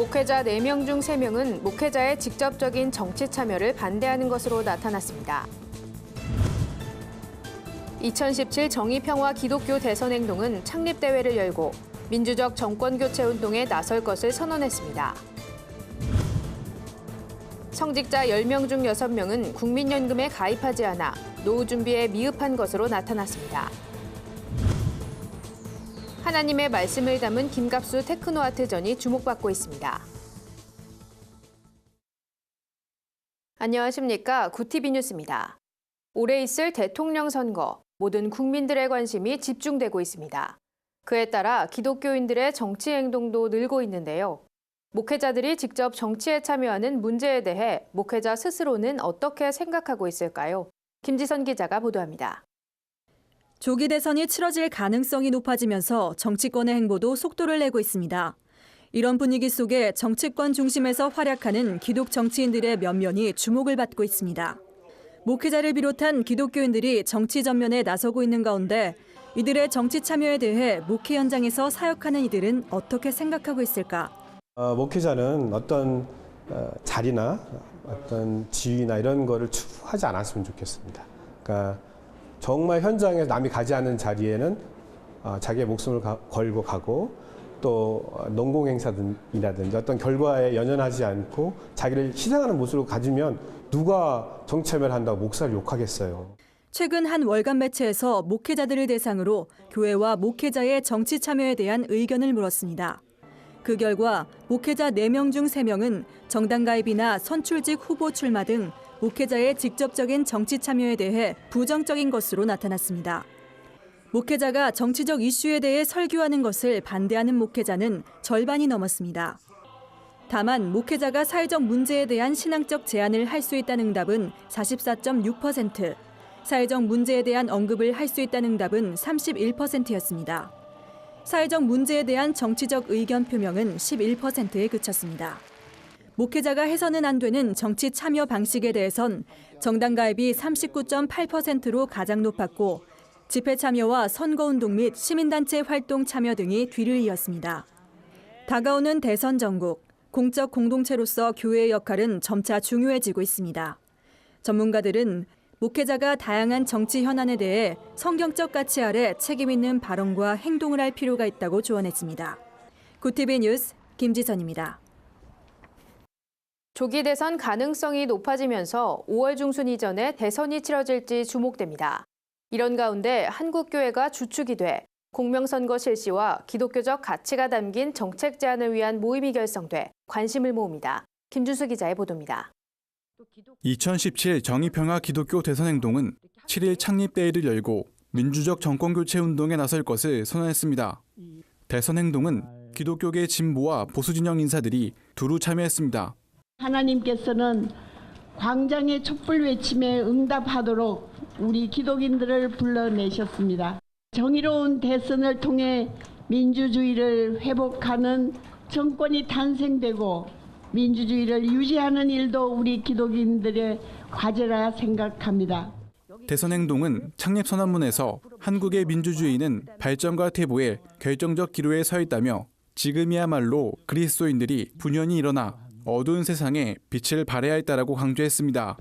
목회자 4명 중 3명은 목회자의 직접적인 정치 참여를 반대하는 것으로 나타났습니다. 2017 정의평화 기독교 대선행동은 창립대회를 열고 민주적 정권교체 운동에 나설 것을 선언했습니다. 성직자 10명 중 6명은 국민연금에 가입하지 않아 노후 준비에 미흡한 것으로 나타났습니다. 하나님의 말씀을 담은 김갑수 테크노아트전이 주목받고 있습니다. 안녕하십니까. 구티비 뉴스입니다. 올해 있을 대통령 선거, 모든 국민들의 관심이 집중되고 있습니다. 그에 따라 기독교인들의 정치 행동도 늘고 있는데요. 목회자들이 직접 정치에 참여하는 문제에 대해 목회자 스스로는 어떻게 생각하고 있을까요? 김지선 기자가 보도합니다. 조기 대선이 치러질 가능성이 높아지면서 정치권의 행보도 속도를 내고 있습니다. 이런 분위기 속에 정치권 중심에서 활약하는 기독 정치인들의 면면이 주목을 받고 있습니다. 목회자를 비롯한 기독교인들이 정치 전면에 나서고 있는 가운데 이들의 정치 참여에 대해 목회 현장에서 사역하는 이들은 어떻게 생각하고 있을까? 목회자는 어떤 자리나 어떤 지위나 이런 거를 추구하지 않았으면 좋겠습니다. 그러니까 정말 현장에서 남이 가지 않는 자리에는 자기의 목숨을 걸고 가고 또 농공행사이라든지 어떤 결과에 연연하지 않고 자기를 희생하는 모습을 가지면 누가 정치 참여를 한다고 목사를 욕하겠어요. 최근 한 월간 매체에서 목회자들을 대상으로 교회와 목회자의 정치 참여에 대한 의견을 물었습니다. 그 결과 목회자 4명 중 3명은 정당 가입이나 선출직 후보 출마 등 목회자의 직접적인 정치 참여에 대해 부정적인 것으로 나타났습니다. 목회자가 정치적 이슈에 대해 설교하는 것을 반대하는 목회자는 절반이 넘었습니다. 다만 목회자가 사회적 문제에 대한 신앙적 제안을 할 수 있다는 응답은 44.6%, 사회적 문제에 대한 언급을 할 수 있다는 응답은 31%였습니다. 사회적 문제에 대한 정치적 의견 표명은 11%에 그쳤습니다. 목회자가 해서는 안 되는 정치 참여 방식에 대해선 정당 가입이 39.8%로 가장 높았고 집회 참여와 선거운동 및 시민단체 활동 참여 등이 뒤를 이었습니다. 다가오는 대선 전국, 공적 공동체로서 교회의 역할은 점차 중요해지고 있습니다. 전문가들은 목회자가 다양한 정치 현안에 대해 성경적 가치 아래 책임 있는 발언과 행동을 할 필요가 있다고 조언했습니다. 구티비 뉴스 김지선입니다. 조기 대선 가능성이 높아지면서 5월 중순 이전에 대선이 치러질지 주목됩니다. 이런 가운데 한국교회가 주축이 돼 공명선거 실시와 기독교적 가치가 담긴 정책 제안을 위한 모임이 결성돼 관심을 모읍니다. 김준수 기자의 보도입니다. 2017 정의평화 기독교 대선행동은 7일 창립대회를 열고 민주적 정권교체 운동에 나설 것을 선언했습니다. 대선행동은 기독교계 진보와 보수진영 인사들이 두루 참여했습니다. 하나님께서는 광장의 촛불 외침에 응답하도록 우리 기독인들을 불러내셨습니다. 정의로운 대선을 통해 민주주의를 회복하는 정권이 탄생되고 민주주의를 유지하는 일도 우리 기독인들의 과제라 생각합니다. 대선행동은 창립선언문에서 한국의 민주주의는 발전과 퇴보의 결정적 기로에 서 있다며 지금이야말로 그리스도인들이 분연히 일어나 어두운 세상에 빛을 발해야 했다라고 강조했습니다.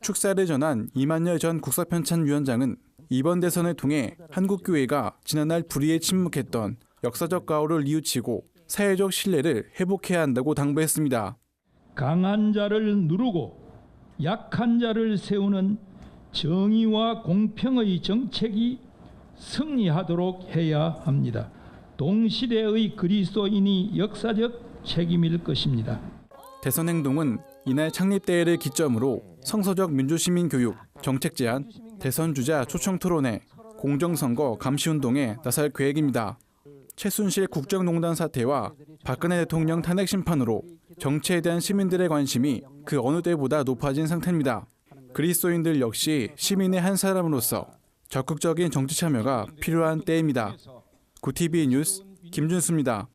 축사를 전한 이만열 전 국사편찬위원장은 이번 대선을 통해 한국교회가 지난날 불의에 침묵했던 역사적 가오를 뉘우치고 사회적 신뢰를 회복해야 한다고 당부했습니다. 강한 자를 누르고 약한 자를 세우는 정의와 공평의 정책이 승리하도록 해야 합니다. 동시대의 그리스도인이 역사적 책임일 것입니다. 대선행동은 이날 창립대회를 기점으로 성서적 민주시민교육, 정책 제안, 대선 주자 초청 토론회, 공정선거 감시운동에 나설 계획입니다. 최순실 국정농단 사태와 박근혜 대통령 탄핵 심판으로 정치에 대한 시민들의 관심이 그 어느 때보다 높아진 상태입니다. 그리스도인들 역시 시민의 한 사람으로서 적극적인 정치 참여가 필요한 때입니다. 구티비 뉴스 김준수입니다.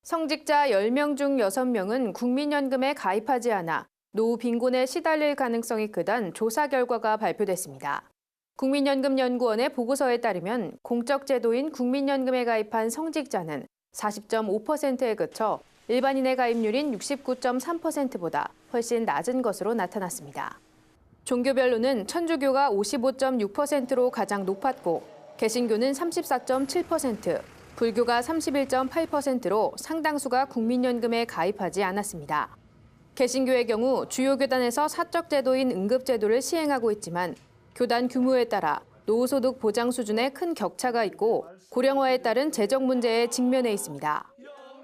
성직자 10명 중 6명은 국민연금에 가입하지 않아 노후 빈곤에 시달릴 가능성이 크다는 조사 결과가 발표됐습니다. 국민연금연구원의 보고서에 따르면 공적 제도인 국민연금에 가입한 성직자는 40.5%에 그쳐 일반인의 가입률인 69.3%보다 훨씬 낮은 것으로 나타났습니다. 종교별로는 천주교가 55.6%로 가장 높았고 개신교는 34.7%, 불교가 31.8%로 상당수가 국민연금에 가입하지 않았습니다. 개신교의 경우 주요 교단에서 사적 제도인 응급제도를 시행하고 있지만 교단 규모에 따라 노후소득 보장 수준에 큰 격차가 있고 고령화에 따른 재정 문제에 직면해 있습니다.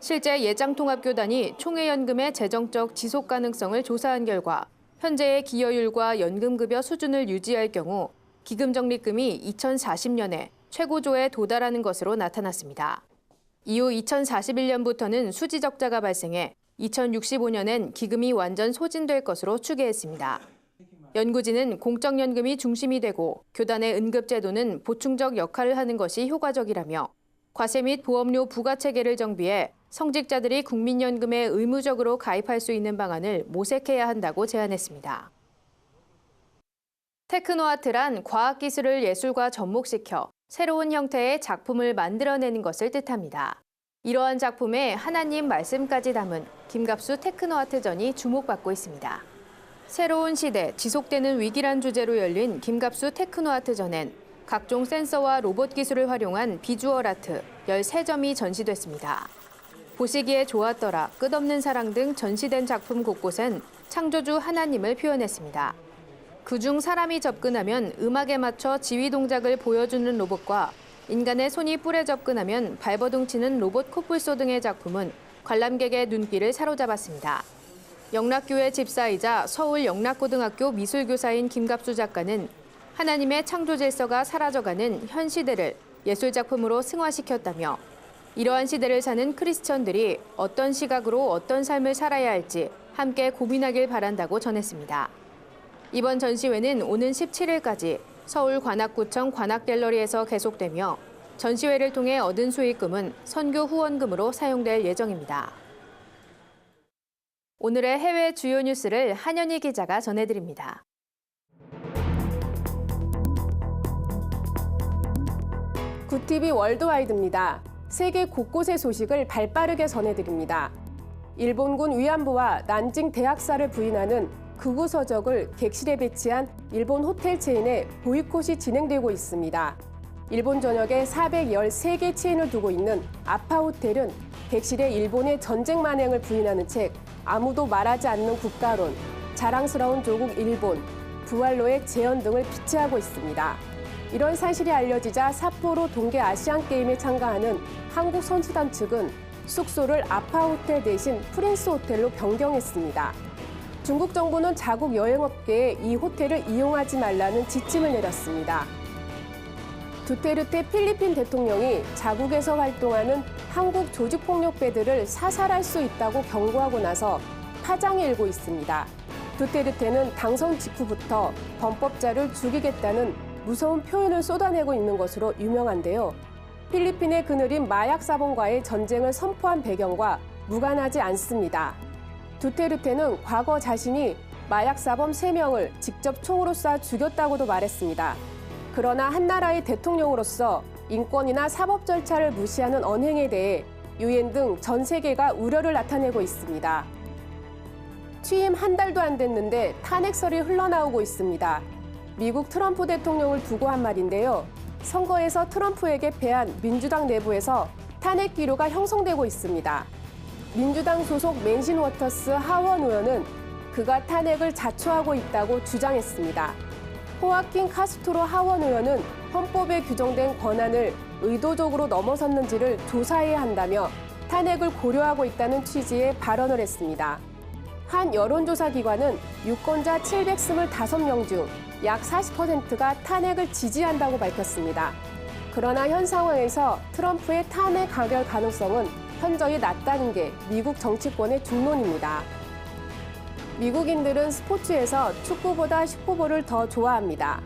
실제 예장통합교단이 총회연금의 재정적 지속 가능성을 조사한 결과 현재의 기여율과 연금급여 수준을 유지할 경우 기금 적립금이 2040년에 최고조에 도달하는 것으로 나타났습니다. 이후 2041년부터는 수지 적자가 발생해 2065년엔 기금이 완전 소진될 것으로 추계했습니다. 연구진은 공적연금이 중심이 되고 교단의 응급제도는 보충적 역할을 하는 것이 효과적이라며 과세 및 보험료 부과 체계를 정비해 성직자들이 국민연금에 의무적으로 가입할 수 있는 방안을 모색해야 한다고 제안했습니다. 테크노아트란 과학기술을 예술과 접목시켜 새로운 형태의 작품을 만들어내는 것을 뜻합니다. 이러한 작품에 하나님 말씀까지 담은 김갑수 테크노아트전이 주목받고 있습니다. 새로운 시대, 지속되는 위기란 주제로 열린 김갑수 테크노아트전엔 각종 센서와 로봇 기술을 활용한 비주얼 아트 13점이 전시됐습니다. 보시기에 좋았더라, 끝없는 사랑 등 전시된 작품 곳곳엔 창조주 하나님을 표현했습니다. 그중 사람이 접근하면 음악에 맞춰 지휘 동작을 보여주는 로봇과 인간의 손이 뿔에 접근하면 발버둥 치는 로봇 코뿔소 등의 작품은 관람객의 눈길을 사로잡았습니다. 영락교회 집사이자 서울 영락고등학교 미술교사인 김갑수 작가는 하나님의 창조 질서가 사라져가는 현 시대를 예술작품으로 승화시켰다며 이러한 시대를 사는 크리스천들이 어떤 시각으로 어떤 삶을 살아야 할지 함께 고민하길 바란다고 전했습니다. 이번 전시회는 오는 17일까지 서울 관악구청 관악갤러리에서 계속되며 전시회를 통해 얻은 수익금은 선교 후원금으로 사용될 예정입니다. 오늘의 해외 주요 뉴스를 한현희 기자가 전해드립니다. 굿TV 월드와이드입니다. 세계 곳곳의 소식을 발빠르게 전해드립니다. 일본군 위안부와 난징 대학살을 부인하는 극우 서적을 객실에 배치한 일본 호텔 체인의 보이콧이 진행되고 있습니다. 일본 전역에 413개 체인을 두고 있는 아파호텔은 객실에 일본의 전쟁 만행을 부인하는 책, 아무도 말하지 않는 국가론, 자랑스러운 조국 일본, 부활로의 재현 등을 비치하고 있습니다. 이런 사실이 알려지자 삿포로 동계 아시안게임에 참가하는 한국 선수단 측은 숙소를 아파호텔 대신 프린스 호텔로 변경했습니다. 중국 정부는 자국 여행업계에 이 호텔을 이용하지 말라는 지침을 내렸습니다. 두테르테 필리핀 대통령이 자국에서 활동하는 한국 조직폭력배들을 사살할 수 있다고 경고하고 나서 파장이 일고 있습니다. 두테르테는 당선 직후부터 범법자를 죽이겠다는 무서운 표현을 쏟아내고 있는 것으로 유명한데요. 필리핀의 그늘인 마약 사범과의 전쟁을 선포한 배경과 무관하지 않습니다. 두테르테는 과거 자신이 마약 사범 3명을 직접 총으로 쏴 죽였다고도 말했습니다. 그러나 한 나라의 대통령으로서 인권이나 사법 절차를 무시하는 언행에 대해 유엔 등 전 세계가 우려를 나타내고 있습니다. 취임 한 달도 안 됐는데 탄핵설이 흘러나오고 있습니다. 미국 트럼프 대통령을 두고 한 말인데요. 선거에서 트럼프에게 패한 민주당 내부에서 탄핵 기류가 형성되고 있습니다. 민주당 소속 맨신 워터스 하원 의원은 그가 탄핵을 자초하고 있다고 주장했습니다. 호아킨 카스트로 하원 의원은 헌법에 규정된 권한을 의도적으로 넘어섰는지를 조사해야 한다며 탄핵을 고려하고 있다는 취지의 발언을 했습니다. 한 여론조사 기관은 유권자 725명 중 약 40%가 탄핵을 지지한다고 밝혔습니다. 그러나 현 상황에서 트럼프의 탄핵 가결 가능성은 현저히 낮다는 게 미국 정치권의 중론입니다. 미국인들은 스포츠에서 축구보다 슈퍼볼을 더 좋아합니다.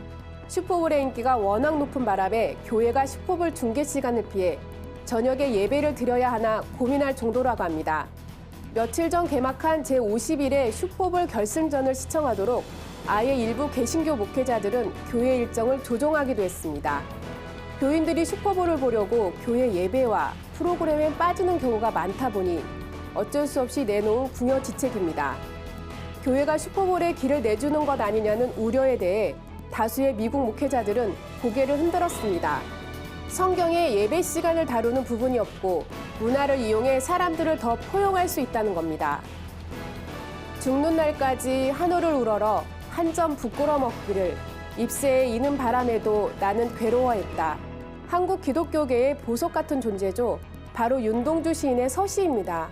슈퍼볼의 인기가 워낙 높은 바람에 교회가 슈퍼볼 중계 시간을 피해 저녁에 예배를 드려야 하나 고민할 정도라고 합니다. 며칠 전 개막한 제51회 슈퍼볼 결승전을 시청하도록 아예 일부 개신교 목회자들은 교회 일정을 조정하기도 했습니다. 교인들이 슈퍼볼을 보려고 교회 예배와 프로그램에 빠지는 경우가 많다 보니 어쩔 수 없이 내놓은 궁여지책입니다. 교회가 슈퍼볼에 길을 내주는 것 아니냐는 우려에 대해 다수의 미국 목회자들은 고개를 흔들었습니다. 성경에 예배 시간을 다루는 부분이 없고 문화를 이용해 사람들을 더 포용할 수 있다는 겁니다. 죽는 날까지 한우를 우러러 한 점 부끄러 먹기를 입새에 이는 바람에도 나는 괴로워했다. 한국 기독교계의 보석 같은 존재죠. 바로 윤동주 시인의 서시입니다.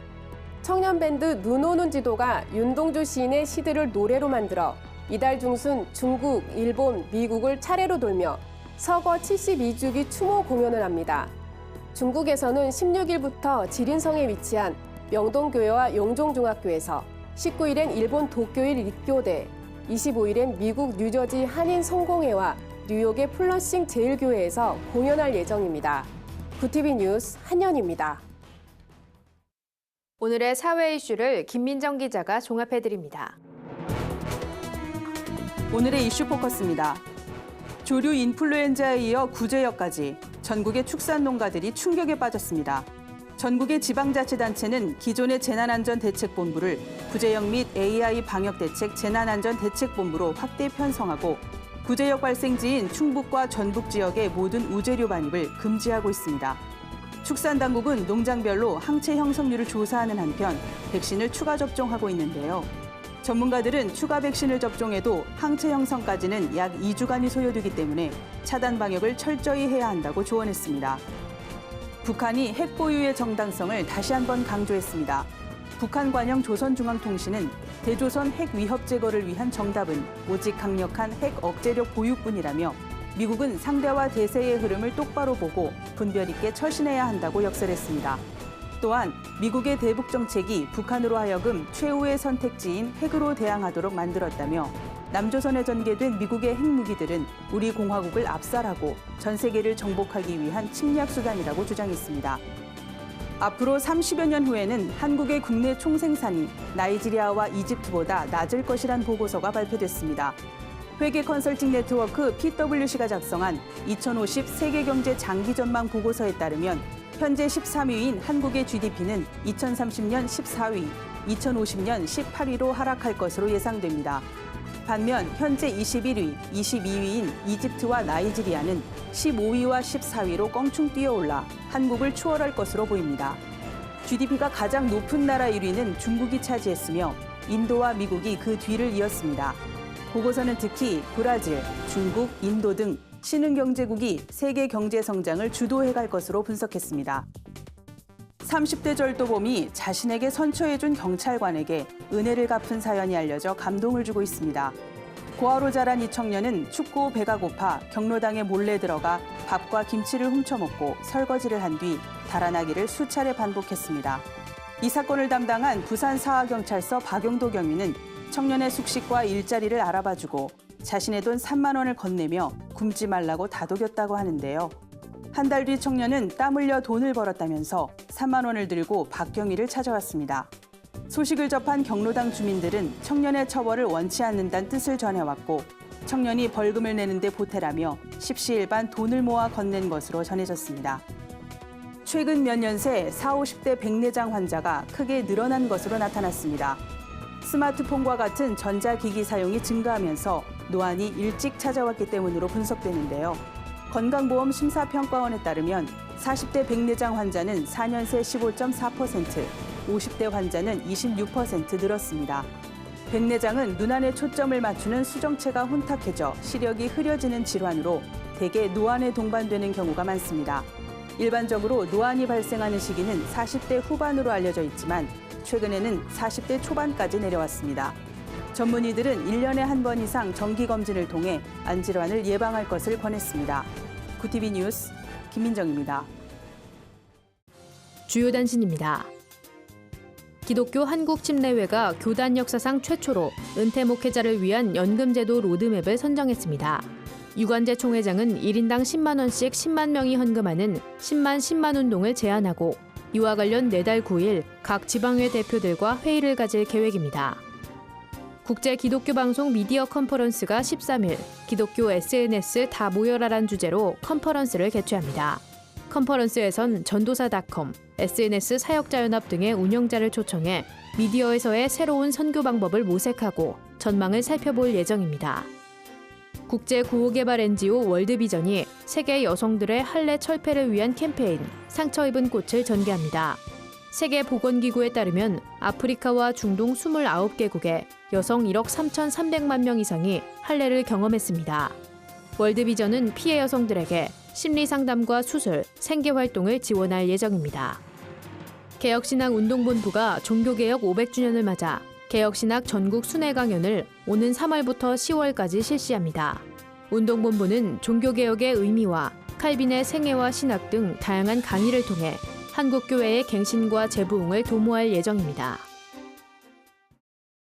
청년 밴드 눈 오는 지도가 윤동주 시인의 시들을 노래로 만들어 이달 중순 중국, 일본, 미국을 차례로 돌며 서거 72주기 추모 공연을 합니다. 중국에서는 16일부터 지린성에 위치한 명동교회와 용종중학교에서, 19일엔 일본 도쿄일立교대, 25일엔 미국 뉴저지 한인성공회와 뉴욕의 플러싱 제일교회에서 공연할 예정입니다. 구티비 뉴스 한연입니다. 오늘의 사회 이슈를 김민정 기자가 종합해드립니다. 오늘의 이슈 포커스입니다. 조류 인플루엔자에 이어 구제역까지 전국의 축산 농가들이 충격에 빠졌습니다. 전국의 지방자치단체는 기존의 재난안전대책본부를 구제역 및 AI 방역대책 재난안전대책본부로 확대 편성하고 구제역 발생지인 충북과 전북 지역의 모든 우제류 반입을 금지하고 있습니다. 축산당국은 농장별로 항체 형성률을 조사하는 한편 백신을 추가 접종하고 있는데요. 전문가들은 추가 백신을 접종해도 항체 형성까지는 약 2주간이 소요되기 때문에 차단 방역을 철저히 해야 한다고 조언했습니다. 북한이 핵 보유의 정당성을 다시 한번 강조했습니다. 북한 관영 조선중앙통신은 대조선 핵 위협 제거를 위한 정답은 오직 강력한 핵 억제력 보유뿐이라며 미국은 상대와 대세의 흐름을 똑바로 보고 분별 있게 처신해야 한다고 역설했습니다. 또한 미국의 대북 정책이 북한으로 하여금 최후의 선택지인 핵으로 대항하도록 만들었다며 남조선에 전개된 미국의 핵무기들은 우리 공화국을 압살하고 전 세계를 정복하기 위한 침략 수단이라고 주장했습니다. 앞으로 30여 년 후에는 한국의 국내 총생산이 나이지리아와 이집트보다 낮을 것이란 보고서가 발표됐습니다. 회계 컨설팅 네트워크 PwC가 작성한 2050 세계경제 장기전망 보고서에 따르면 현재 13위인 한국의 GDP는 2030년 14위, 2050년 18위로 하락할 것으로 예상됩니다. 반면 현재 21위, 22위인 이집트와 나이지리아는 15위와 14위로 껑충 뛰어올라 한국을 추월할 것으로 보입니다. GDP가 가장 높은 나라 1위는 중국이 차지했으며 인도와 미국이 그 뒤를 이었습니다. 보고서는 특히 브라질, 중국, 인도 등 신흥경제국이 세계 경제 성장을 주도해갈 것으로 분석했습니다. 30대 절도범이 자신에게 선처해준 경찰관에게 은혜를 갚은 사연이 알려져 감동을 주고 있습니다. 고아로 자란 이 청년은 춥고 배가 고파 경로당에 몰래 들어가 밥과 김치를 훔쳐먹고 설거지를 한 뒤 달아나기를 수차례 반복했습니다. 이 사건을 담당한 부산사하경찰서 박용도 경위는 청년의 숙식과 일자리를 알아봐주고 자신의 돈 3만 원을 건네며 굶지 말라고 다독였다고 하는데요. 한 달 뒤 청년은 땀 흘려 돈을 벌었다면서 3만 원을 들고 박경희를 찾아왔습니다. 소식을 접한 경로당 주민들은 청년의 처벌을 원치 않는다는 뜻을 전해왔고 청년이 벌금을 내는데 보태라며 십시일반 돈을 모아 건넨 것으로 전해졌습니다. 최근 몇 년 새 40, 50대 백내장 환자가 크게 늘어난 것으로 나타났습니다. 스마트폰과 같은 전자기기 사용이 증가하면서 노안이 일찍 찾아왔기 때문으로 분석되는데요. 건강보험 심사평가원에 따르면 40대 백내장 환자는 4년 새 15.4%, 50대 환자는 26% 늘었습니다. 백내장은 눈안에 초점을 맞추는 수정체가 혼탁해져 시력이 흐려지는 질환으로 대개 노안에 동반되는 경우가 많습니다. 일반적으로 노안이 발생하는 시기는 40대 후반으로 알려져 있지만 최근에는 40대 초반까지 내려왔습니다. 전문의들은 1년에 한 번 이상 정기검진을 통해 안질환을 예방할 것을 권했습니다. 구티비 뉴스 김민정입니다. 주요 단신입니다. 기독교 한국침례회가 교단 역사상 최초로 은퇴 목회자를 위한 연금제도 로드맵을 선정했습니다. 유관재 총회장은 1인당 10만 원씩 10만 명이 헌금하는 10만 10만 운동을 제안하고 이와 관련 내달 9일 각 지방회 대표들과 회의를 가질 계획입니다. 국제 기독교 방송 미디어 컨퍼런스가 13일 기독교 SNS 다 모여라란 주제로 컨퍼런스를 개최합니다. 컨퍼런스에선 전도사닷컴, SNS 사역자연합 등의 운영자를 초청해 미디어에서의 새로운 선교 방법을 모색하고 전망을 살펴볼 예정입니다. 국제 구호개발 NGO 월드비전이 세계 여성들의 할례 철폐를 위한 캠페인 상처 입은 꽃을 전개합니다. 세계보건기구에 따르면 아프리카와 중동 29개국에 여성 1억 3,300만 명 이상이 할례를 경험했습니다. 월드비전은 피해 여성들에게 심리상담과 수술, 생계활동을 지원할 예정입니다. 개혁신학운동본부가 종교개혁 500주년을 맞아 개혁신학 전국 순회 강연을 오는 3월부터 10월까지 실시합니다. 운동본부는 종교개혁의 의미와 칼빈의 생애와 신학 등 다양한 강의를 통해 한국교회의 갱신과 재부흥을 도모할 예정입니다.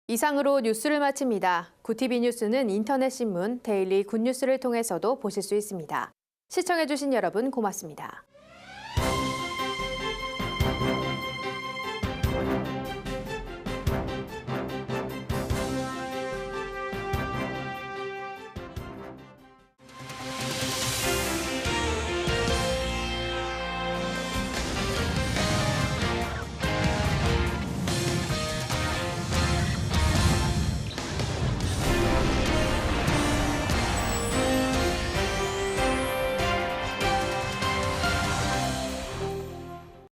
이상으로 뉴스를 마칩니다. 구티비 뉴스는 인터넷 신문 데일리 굿뉴스를 통해서도 보실 수 있습니다. 시청해주신 여러분 고맙습니다.